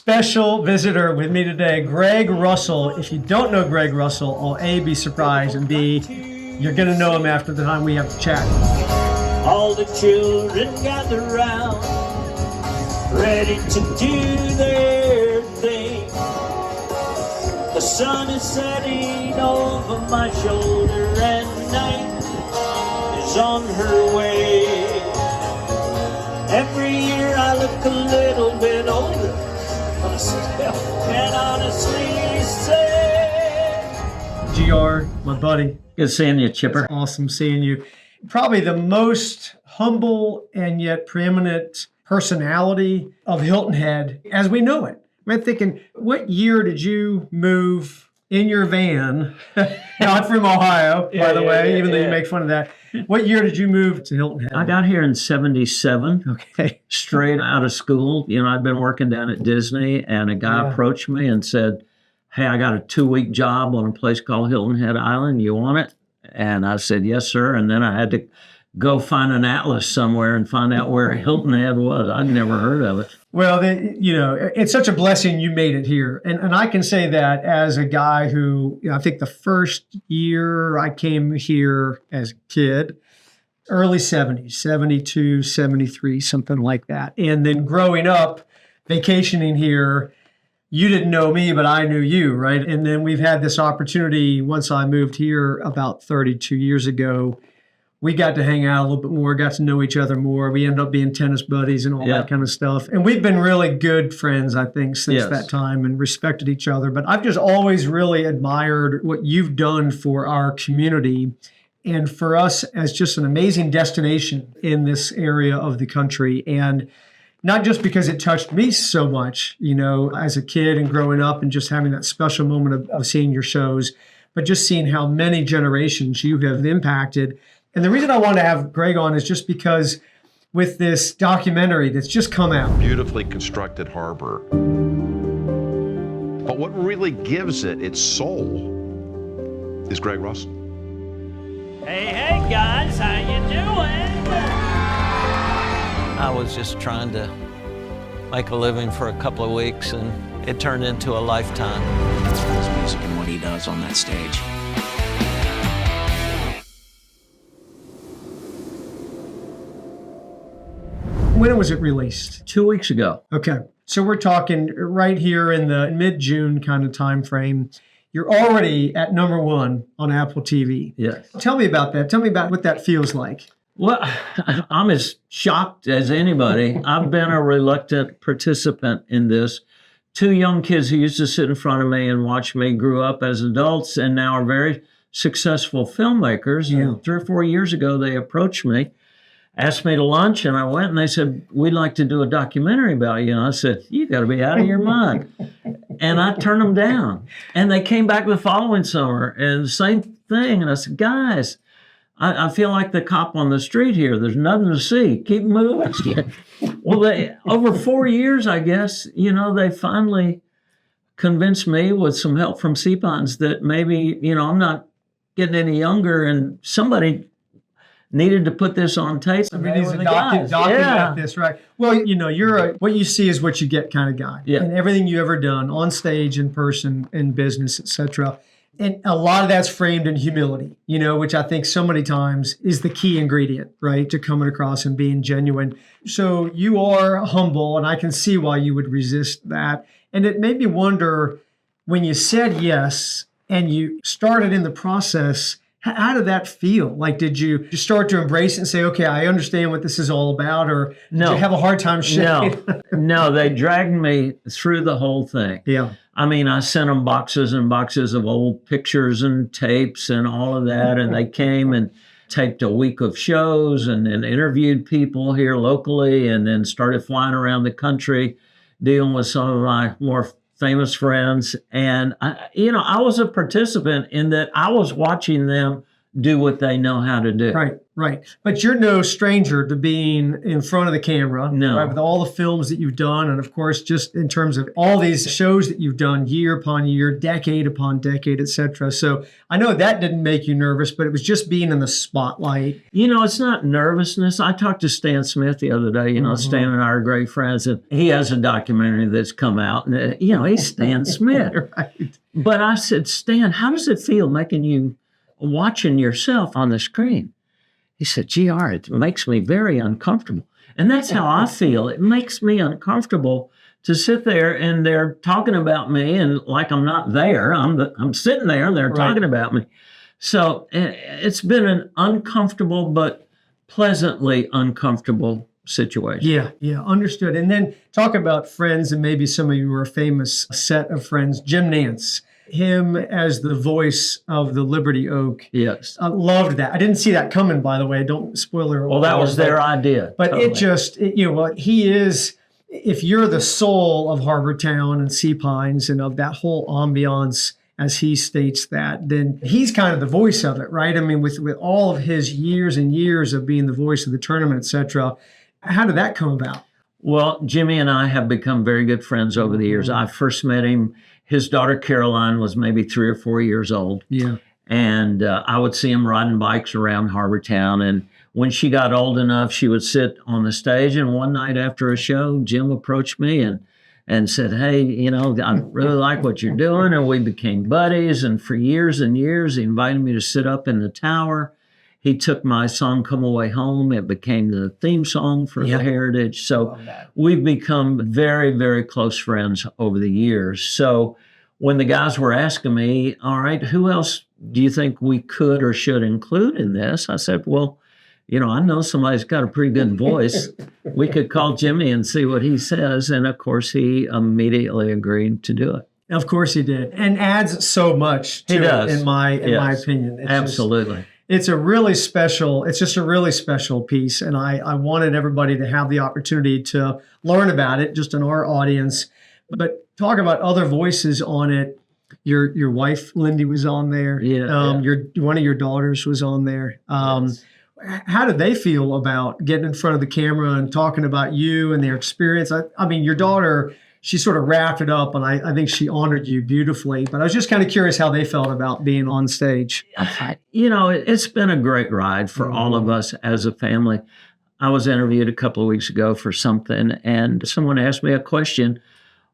special visitor with me today, Gregg Russell. If you don't know Gregg Russell, I'll A, be surprised, and B, you're going to know him after the time we have to chat. All the children gather round, ready to do their thing. The sun is setting over my shoulder and night is on her way. Every year I look a little bit older, but I still can honestly say. GR, my buddy. Good seeing you, Chipper. Awesome seeing you. Probably the most humble and yet preeminent personality of Hilton Head as we know it. I'm thinking, what year did you move in your van? Not from Ohio, by the way, even though you make fun of that. What year did you move to Hilton Head? I got here in 77, Okay. straight out of school. You know, I'd been working down at Disney, and a guy approached me and said, hey, I got a 2-week job on a place called Hilton Head Island. You want it? And I said, yes, sir. And then I had to go find an atlas somewhere and find out where Hilton Head was. I'd never heard of it. Well, it's such a blessing you made it here. And I can say that as a guy who, I think the first year I came here as a kid, early 70s, 72, 73, something like that. And then growing up, vacationing here, you didn't know me, but I knew you, right? And then we've had this opportunity once I moved here about 32 years ago. We got to hang out a little bit more, got to know each other more. We ended up being tennis buddies and all that kind of stuff. And we've been really good friends, I think, since that time and respected each other. But I've just always really admired what you've done for our community and for us as just an amazing destination in this area of the country. And not just because it touched me so much, as a kid and growing up and just having that special moment of seeing your shows, but just seeing how many generations you have impacted. And the reason I want to have Gregg on is just because with this documentary that's just come out. Beautifully constructed harbor. But what really gives it its soul is Gregg Russell. Hey guys, how you doing? I was just trying to make a living for a couple of weeks, and it turned into a lifetime. His music and what he does on that stage. When was it released? 2 weeks ago. Okay. So we're talking right here in the mid-June kind of time frame. You're already at #1 on Apple TV. Yes. Tell me about that. Tell me about what that feels like. Well, I'm as shocked as anybody. I've been a reluctant participant in this. 2 young kids who used to sit in front of me and watch me grew up as adults and now are very successful filmmakers. Yeah. And 3 or 4 years ago, they approached me, asked me to lunch, and I went, and they said, we'd like to do a documentary about you. And I said, you got to be out of your mind. And I turned them down. And they came back the following summer, and the same thing. And I said, guys, I feel like the cop on the street here. There's nothing to see. Keep moving. Well, over 4 years, I guess, they finally convinced me with some help from Seapons that maybe, I'm not getting any younger, and somebody needed to put this on tape. I mean, he's a document this, right? Well, you're what you see is what you get kind of guy. Yeah. And everything you ever done on stage, in person, in business, etc. And a lot of that's framed in humility, which I think so many times is the key ingredient, right, to coming across and being genuine. So you are humble, and I can see why you would resist that. And it made me wonder, when you said yes and you started in the process, how did that feel? Like, did you start to embrace it and say, okay, I understand what this is all about? Or did you have a hard time shaking? No, they dragged me through the whole thing. Yeah. I mean, I sent them boxes and boxes of old pictures and tapes and all of that. And they came and taped a week of shows and interviewed people here locally, and then started flying around the country, dealing with some of my more famous friends. And, I was a participant in that. I was watching them do what they know how to do. Right. Right. But you're no stranger to being in front of the camera. No. Right, with all the films that you've done. And of course, just in terms of all these shows that you've done year upon year, decade upon decade, et cetera. So I know that didn't make you nervous, but it was just being in the spotlight. It's not nervousness. I talked to Stan Smith the other day. Stan and I are great friends, and he has a documentary that's come out. And, he's Stan Smith. Right. But I said, Stan, how does it feel watching yourself on the screen? He said, GR, it makes me very uncomfortable. And that's how I feel. It makes me uncomfortable to sit there and they're talking about me and like I'm not there. I'm sitting there and they're talking about me. So it's been an uncomfortable but pleasantly uncomfortable situation. Yeah, understood. And then talk about friends, and maybe some of you were a famous set of friends. Jim Nance, him as the voice of the Liberty Oak. Yes. I loved that. I didn't see that coming, by the way. Don't spoiler. Well, that was their idea. But totally. he is, if you're the soul of Harbor Town and Sea Pines and of that whole ambiance, as he states that, then he's kind of the voice of it, right? I mean, with all of his years and years of being the voice of the tournament, et cetera. How did that come about? Well, Jimmy and I have become very good friends over the years. I first met him. His daughter, Caroline, was maybe 3 or 4 years old. Yeah. And I would see him riding bikes around Harbor Town. And when she got old enough, she would sit on the stage. And one night after a show, Jim approached me and said, hey, I really like what you're doing. And we became buddies. And for years and years, he invited me to sit up in the tower. He took my song, Come Away Home. It became the theme song for the Heritage. So we've become very, very close friends over the years. So when the guys were asking me, all right, who else do you think we could or should include in this? I said, well, I know somebody's got a pretty good voice. We could call Jimmy and see what he says. And of course, he immediately agreed to do it. Of course he did. And adds so much to it, in my opinion. Absolutely. It's just a really special piece. And I wanted everybody to have the opportunity to learn about it, just in our audience. But talk about other voices on it. Your wife, Lindy, was on there. One of your daughters was on there. How did they feel about getting in front of the camera and talking about you and their experience? I mean, your daughter, she sort of wrapped it up, and I think she honored you beautifully. But I was just kind of curious how they felt about being on stage. It's been a great ride for all of us as a family. I was interviewed a couple of weeks ago for something, and someone asked me a question,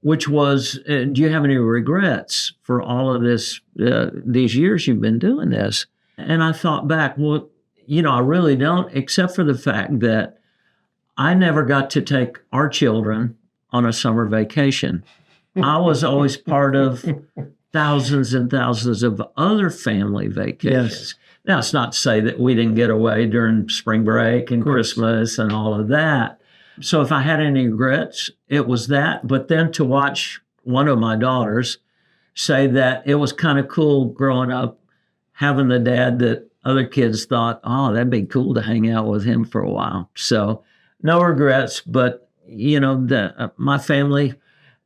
which was, do you have any regrets for all of this, these years you've been doing this? And I thought back, well, I really don't, except for the fact that I never got to take our children on a summer vacation. I was always part of thousands and thousands of other family vacations. Yes. Now, it's not to say that we didn't get away during spring break and Christmas and all of that. So if I had any regrets, it was that. But then to watch one of my daughters say that it was kind of cool growing up, having the dad that other kids thought, oh, that'd be cool to hang out with him for a while. So no regrets, but my family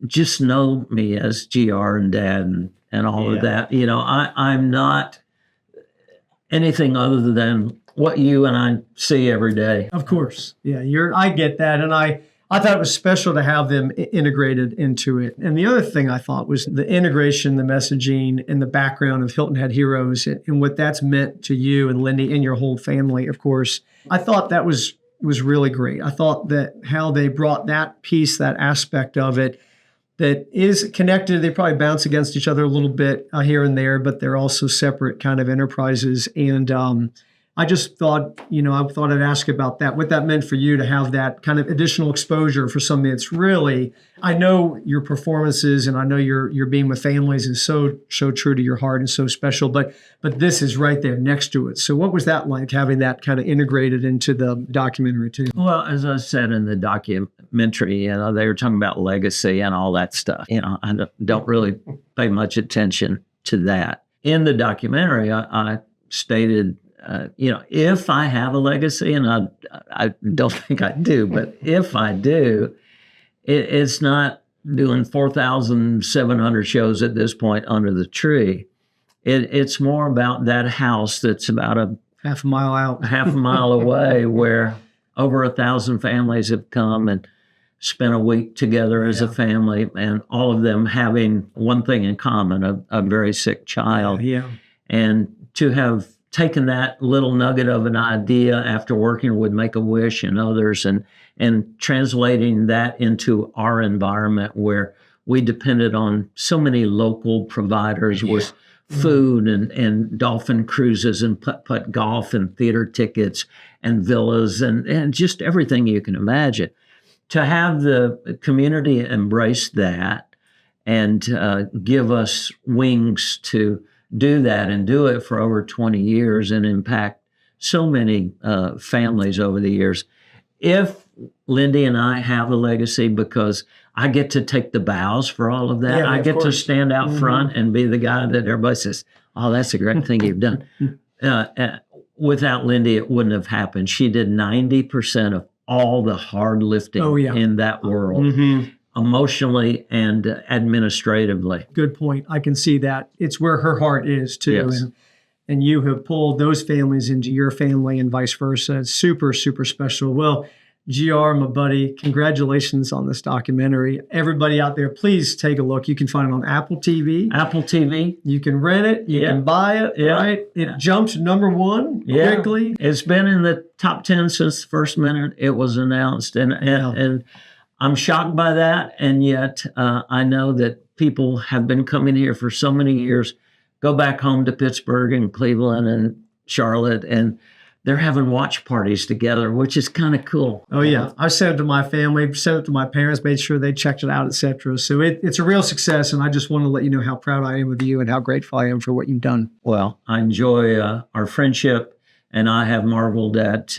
just know me as GR and Dad and all of that. I'm not anything other than what you and I see every day. Of course. Yeah, I get that. And I thought it was special to have them integrated into it. And the other thing I thought was the integration, the messaging, and the background of Hilton Head Heroes and what that's meant to you and Lindy and your whole family, of course. I thought that was really great. I thought that how they brought that piece, that aspect of it, that is connected. They probably bounce against each other a little bit here and there, but they're also separate kind of enterprises. And I just thought, I thought I'd ask about that, what that meant for you to have that kind of additional exposure for something that's really, I know your performances and I know your being with families is so true to your heart and so special, but this is right there next to it. So what was that like, having that kind of integrated into the documentary too? Well, as I said in the documentary, they were talking about legacy and all that stuff. I don't really pay much attention to that. In the documentary, I stated, if I have a legacy, and I don't think I do, but if I do, it's not doing 4,700 shows at this point under the tree. It's more about that house that's about half a mile out. half a mile away, where over 1,000 families have come and spent a week together as a family, and all of them having one thing in common, a very sick child. Yeah. And to have taken that little nugget of an idea after working with Make-A-Wish and others, and translating that into our environment where we depended on so many local providers with food and dolphin cruises and putt-putt golf and theater tickets and villas and just everything you can imagine. To have the community embrace that and give us wings to do that and do it for over 20 years and impact so many families over the years. If Lindy and I have a legacy, because I get to take the bows for all of that. Yeah, I of get to course. stand out front and be the guy that everybody says, oh, that's a great thing you've done. Without Lindy, it wouldn't have happened. She did 90% of all the hard lifting in that world, emotionally and administratively. Good point. I can see that. It's where her heart is too. Yes. And you have pulled those families into your family and vice versa. It's super, super special. Well, GR, my buddy, congratulations on this documentary. Everybody out there, please take a look. You can find it on Apple TV. Apple TV. You can rent it. You can buy it, right? It jumped #1 quickly. It's been in the top 10 since the first minute it was announced. And I'm shocked by that. And yet I know that people have been coming here for so many years, go back home to Pittsburgh and Cleveland and Charlotte, and they're having watch parties together, which is kind of cool. Oh, yeah. I sent it to my family, sent it to my parents, made sure they checked it out, et cetera. So it's a real success, and I just want to let you know how proud I am of you and how grateful I am for what you've done. Well, I enjoy our friendship, and I have marveled at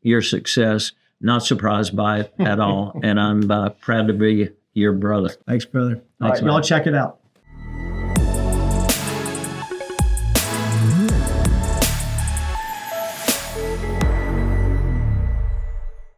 your success, not surprised by it at all, and I'm proud to be your brother. Thanks, brother. Thanks, All right, y'all check it out.